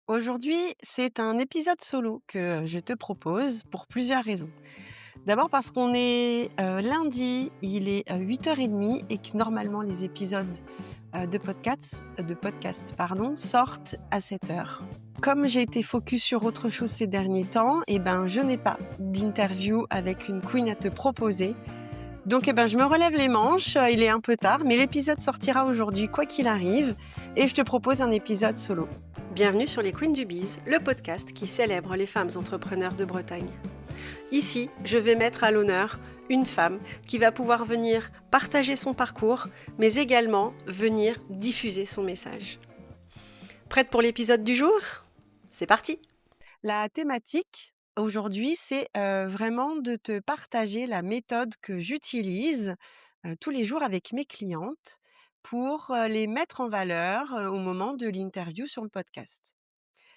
Aujourd'hui, c'est un épisode solo que je te propose pour plusieurs raisons. D'abord parce qu'on est lundi, il est 8h30 et que normalement les épisodes de podcast, sortent à 7h. Comme j'ai été focus sur autre chose ces derniers temps, je n'ai pas d'interview avec une queen à te proposer. Donc je me relève les manches, il est un peu tard, mais l'épisode sortira aujourd'hui quoi qu'il arrive et je te propose un épisode solo. Bienvenue sur les Queens du Biz, le podcast qui célèbre les femmes entrepreneurs de Bretagne. Ici, je vais mettre à l'honneur une femme qui va pouvoir venir partager son parcours, mais également venir diffuser son message. Prête pour l'épisode du jour ? C'est parti ! La thématique aujourd'hui, c'est vraiment de te partager la méthode que j'utilise tous les jours avec mes clientes pour les mettre en valeur au moment de l'interview sur le podcast.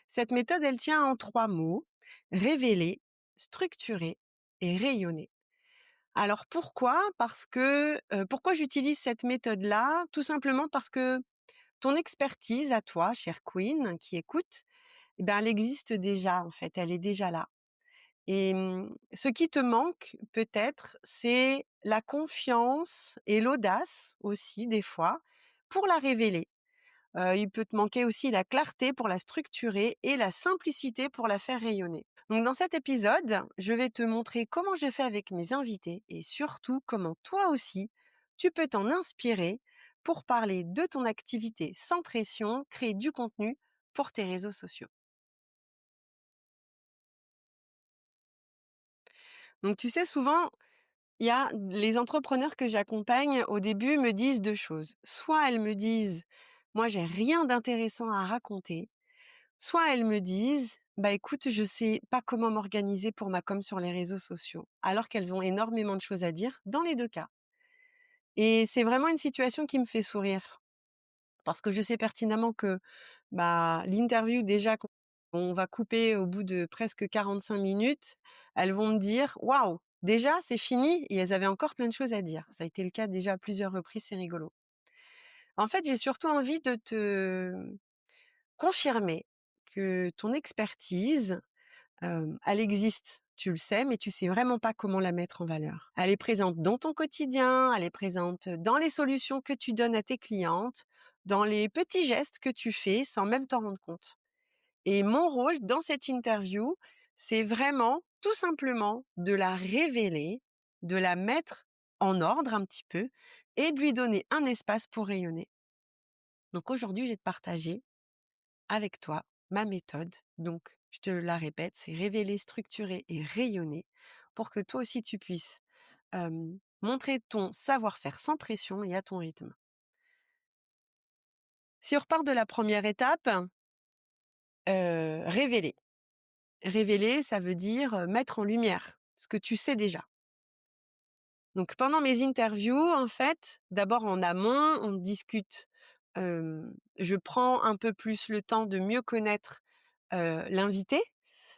Cette méthode, elle tient en 3 mots: révéler, structurer et rayonner. Alors pourquoi ? Pourquoi j'utilise cette méthode-là ? Tout simplement parce que ton expertise à toi, chère queen qui écoute, elle existe déjà en fait, elle est déjà là. Et ce qui te manque peut-être, c'est la confiance et l'audace aussi des fois pour la révéler. Il peut te manquer aussi la clarté pour la structurer et la simplicité pour la faire rayonner. Donc dans cet épisode, je vais te montrer comment je fais avec mes invités et surtout comment toi aussi, tu peux t'en inspirer pour parler de ton activité sans pression, créer du contenu pour tes réseaux sociaux. Donc tu sais, souvent, il y a les entrepreneurs que j'accompagne au début me disent 2 choses. Soit elles me disent: «Moi, j'ai rien d'intéressant à raconter», soit elles me disent: «Bah, écoute, je sais pas comment m'organiser pour ma com sur les réseaux sociaux», alors qu'elles ont énormément de choses à dire dans les 2 cas. Et c'est vraiment une situation qui me fait sourire parce que je sais pertinemment que, l'interview déjà qu'on va couper au bout de presque 45 minutes, elles vont me dire: «Waouh, déjà c'est fini?» et elles avaient encore plein de choses à dire. Ça a été le cas déjà à plusieurs reprises, c'est rigolo. En fait, j'ai surtout envie de te confirmer que ton expertise, elle existe, tu le sais, mais tu sais vraiment pas comment la mettre en valeur. Elle est présente dans ton quotidien, elle est présente dans les solutions que tu donnes à tes clientes, dans les petits gestes que tu fais sans même t'en rendre compte. Et mon rôle dans cette interview, c'est vraiment tout simplement de la révéler, de la mettre en ordre un petit peu et de lui donner un espace pour rayonner. Donc aujourd'hui, je vais te partager avec toi ma méthode. Donc, je te la répète, c'est révéler, structurer et rayonner pour que toi aussi tu puisses montrer ton savoir-faire sans pression et à ton rythme. Si on repart de la première étape, révéler. Révéler, ça veut dire mettre en lumière ce que tu sais déjà. Donc pendant mes interviews, en fait, d'abord en amont, on discute. Je prends un peu plus le temps de mieux connaître l'invité,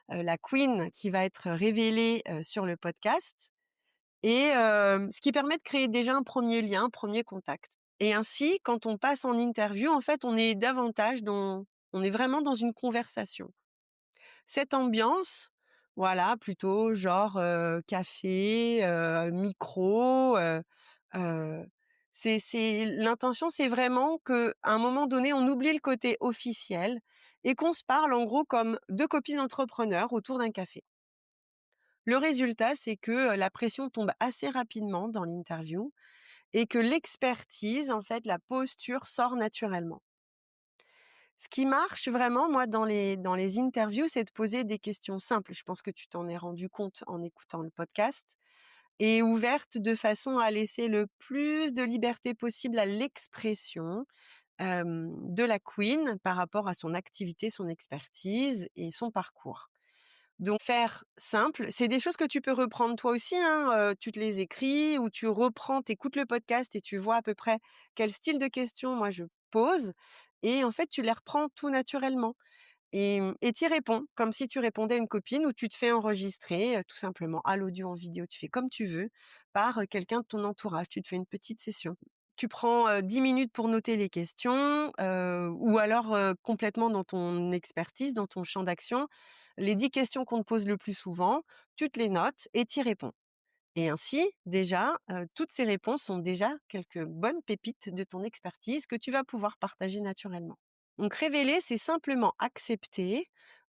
la queen qui va être révélée sur le podcast et ce qui permet de créer déjà un premier lien, un premier contact. Et ainsi, quand on passe en interview, en fait, on est vraiment dans une conversation. Cette ambiance, voilà, plutôt genre, café, micro, heu, c'est l'intention, c'est vraiment qu'à un moment donné, on oublie le côté officiel et qu'on se parle en gros comme 2 copines entrepreneurs autour d'un café. Le résultat, c'est que, la pression tombe assez rapidement dans l'interview et que l'expertise, en fait, la posture sort naturellement. Ce qui marche vraiment, moi, dans les interviews, c'est de poser des questions simples. Je pense que tu t'en es rendu compte en écoutant le podcast et ouvertes de façon à laisser le plus de liberté possible à l'expression, de la queen par rapport à son activité, son expertise et son parcours. Donc faire simple, c'est des choses que tu peux reprendre toi aussi, hein, tu te les écris ou tu reprends, tu écoutes le podcast et tu vois à peu près quel style de questions moi je pose et en fait tu les reprends tout naturellement et tu y réponds comme si tu répondais à une copine ou tu te fais enregistrer, tout simplement à l'audio, en vidéo, tu fais comme tu veux par, quelqu'un de ton entourage. Tu te fais une petite session. Tu prends, 10 minutes pour noter les questions, ou alors, complètement dans ton expertise, dans ton champ d'action. Les 10 questions qu'on te pose le plus souvent, tu te les notes et tu y réponds. Et ainsi, déjà, toutes ces réponses sont déjà quelques bonnes pépites de ton expertise que tu vas pouvoir partager naturellement. Donc révéler, c'est simplement accepter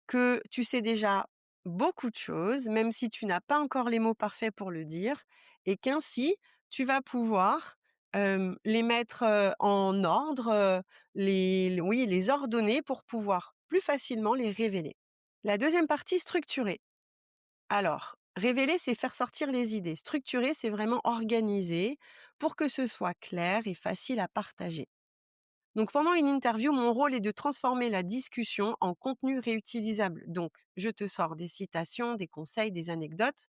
que tu sais déjà beaucoup de choses, même si tu n'as pas encore les mots parfaits pour le dire, et qu'ainsi, tu vas pouvoir, les mettre, en ordre, les ordonner pour pouvoir plus facilement les révéler. La deuxième partie, structurer. Alors, révéler, c'est faire sortir les idées. Structurer, c'est vraiment organiser pour que ce soit clair et facile à partager. Donc pendant une interview, mon rôle est de transformer la discussion en contenu réutilisable. Donc, je te sors des citations, des conseils, des anecdotes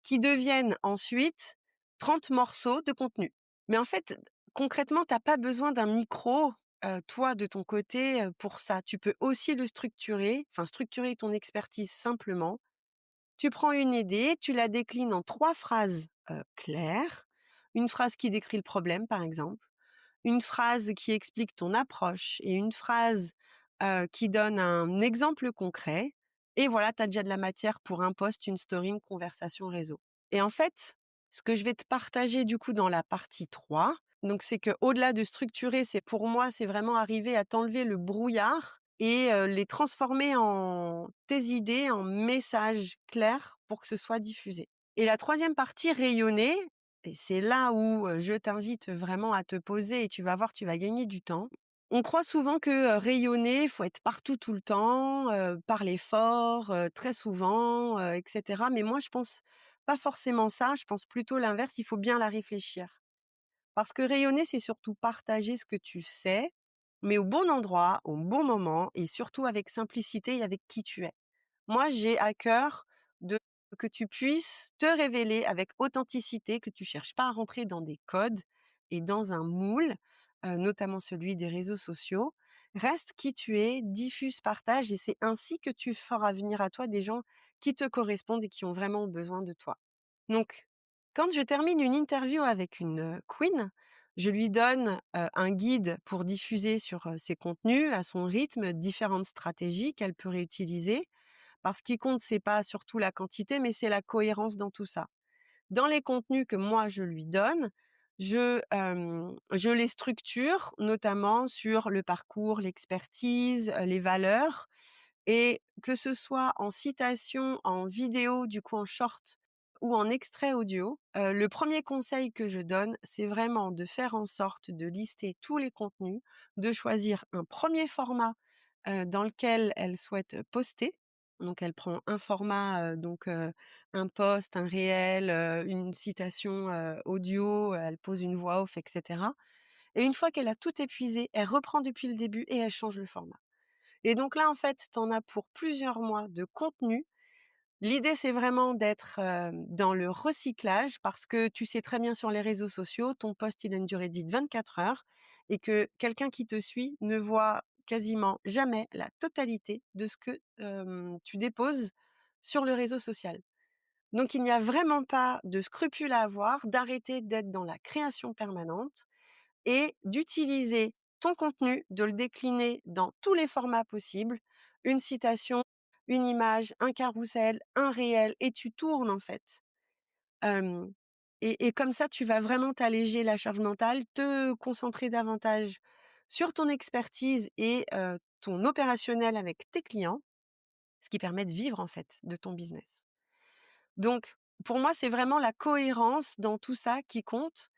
qui deviennent ensuite 30 morceaux de contenu. Mais en fait, concrètement, tu as pas besoin d'un micro, toi, de ton côté, pour ça. Tu peux aussi le structurer, enfin structurer ton expertise simplement. Tu prends une idée, tu la déclines en 3 phrases, claires. Une phrase qui décrit le problème, par exemple, une phrase qui explique ton approche et une phrase, qui donne un exemple concret, et voilà, tu as déjà de la matière pour un post, une story, une conversation réseau. Et en fait, ce que je vais te partager du coup dans la partie 3, donc c'est que au delà de structurer, c'est pour moi, c'est vraiment arriver à t'enlever le brouillard et les transformer en tes idées en messages clairs pour que ce soit diffusé. Et la troisième partie, rayonner, et c'est là où, je t'invite vraiment à te poser et tu vas voir, tu vas gagner du temps. On croit souvent que, rayonner, faut être partout tout le temps, parler fort, très souvent, et cetera. Mais moi, je pense pas forcément ça, je pense plutôt l'inverse, il faut bien la réfléchir. Parce que rayonner, c'est surtout partager ce que tu sais, mais au bon endroit, au bon moment et surtout avec simplicité et avec qui tu es. Moi, j'ai à cœur de que tu puisses te révéler avec authenticité, que tu cherches pas à rentrer dans des codes et dans un moule, notamment celui des réseaux sociaux. Reste qui tu es, diffuse, partage et c'est ainsi que tu feras venir à toi des gens qui te correspondent et qui ont vraiment besoin de toi. Donc, quand je termine une interview avec une, queen, je lui donne, un guide pour diffuser sur, ses contenus à son rythme, différentes stratégies qu'elle peut réutiliser. Parce qu'il compte, c'est pas surtout la quantité, mais c'est la cohérence dans tout ça. Dans les contenus que moi je lui donne, je les structure notamment sur le parcours, l'expertise, les valeurs et que ce soit en citation, en vidéo, du coup en short ou en extrait audio, le premier conseil que je donne, c'est vraiment de faire en sorte de lister tous les contenus, de choisir un premier format, dans lequel elle souhaite poster. Donc elle prend un format, un post, un réel, une citation, audio, elle pose une voix off et cetera et une fois qu'elle a tout épuisé, elle reprend depuis le début et elle change le format. Et donc là, en fait, tu en as pour plusieurs mois de contenu. L'idée, c'est vraiment d'être, dans le recyclage parce que tu sais très bien sur les réseaux sociaux, ton post, il a une durée dite 24 heures et que quelqu'un qui te suit ne voit quasiment jamais la totalité de ce que, tu déposes sur le réseau social. Donc il n'y a vraiment pas de scrupule à avoir, d'arrêter d'être dans la création permanente et d'utiliser ton contenu, de le décliner dans tous les formats possibles, une citation, une image, un carrousel, un réel et tu tournes en fait. Hem et comme ça, tu vas vraiment t'alléger la charge mentale, te concentrer davantage sur ton expertise et ton opérationnel avec tes clients, ce qui permet de vivre en fait de ton business. Donc pour moi, c'est vraiment la cohérence dans tout ça qui compte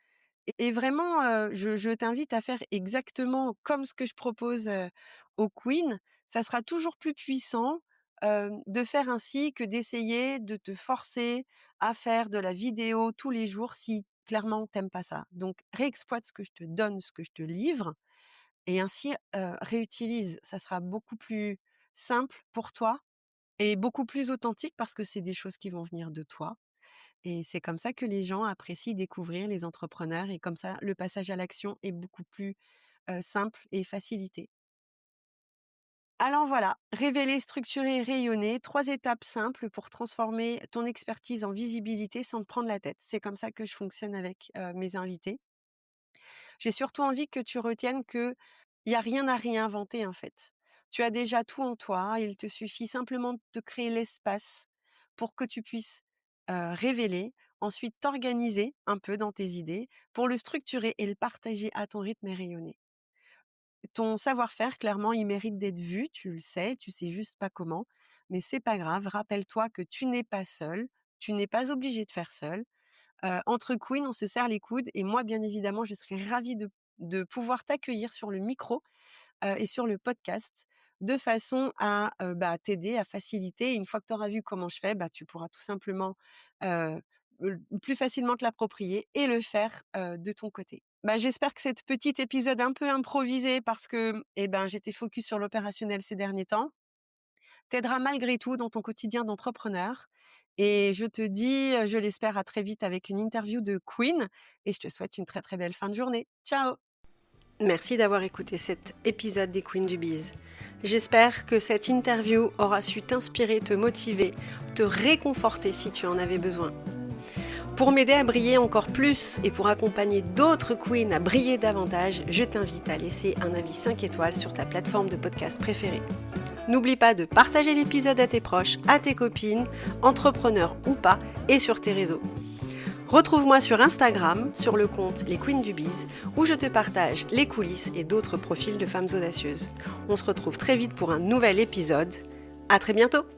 et vraiment, je t'invite à faire exactement comme ce que je propose, aux queens. Ça sera toujours plus puissant, de faire ainsi que d'essayer de te forcer à faire de la vidéo tous les jours si clairement tu pas ça. Donc réexploite ce que je te donne, ce que je te livre et ainsi, réutilise. Ça sera beaucoup plus simple pour toi et beaucoup plus authentique parce que c'est des choses qui vont venir de toi et c'est comme ça que les gens apprécient découvrir les entrepreneurs et comme ça, le passage à l'action est beaucoup plus, simple et facilité. Alors voilà, révéler, structurer, rayonner, 3 étapes simples pour transformer ton expertise en visibilité sans te prendre la tête. C'est comme ça que je fonctionne avec, mes invités. J'ai surtout envie que tu retiennes qu'il y a rien à réinventer, en fait. Tu as déjà tout en toi, il te suffit simplement de te créer l'espace pour que tu puisses, révéler, ensuite t'organiser un peu dans tes idées pour le structurer et le partager à ton rythme et rayonner. Ton savoir-faire, clairement, il mérite d'être vu, tu sais juste pas comment, mais c'est pas grave. Rappelle-toi que tu n'es pas seul, tu n'es pas obligé de faire seul. Entre queens, on se serre les coudes et moi, bien évidemment, je serais ravie de pouvoir t'accueillir sur le micro, et sur le podcast de façon à, t'aider, à faciliter. Une fois que tu auras vu comment je fais, tu pourras tout simplement, plus facilement te l'approprier et le faire, de ton côté. J'espère que cet petit épisode un peu improvisé parce que, j'étais focus sur l'opérationnel ces derniers temps, t'aidera malgré tout dans ton quotidien d'entrepreneur et je te dis, je l'espère, à très vite avec une interview de Queen et je te souhaite une très, très belle fin de journée. Ciao! Merci d'avoir écouté cet épisode des Queens du Biz. J'espère que cette interview aura su t'inspirer, te motiver, te réconforter si tu en avais besoin. Pour m'aider à briller encore plus et pour accompagner d'autres queens à briller davantage, je t'invite à laisser un avis 5 étoiles sur ta plateforme de podcast préférée. N'oublie pas de partager l'épisode à tes proches, à tes copines, entrepreneurs ou pas, et sur tes réseaux. Retrouve-moi sur Instagram, sur le compte Les Queens du Biz, où je te partage les coulisses et d'autres profils de femmes audacieuses. On se retrouve très vite pour un nouvel épisode. À très bientôt!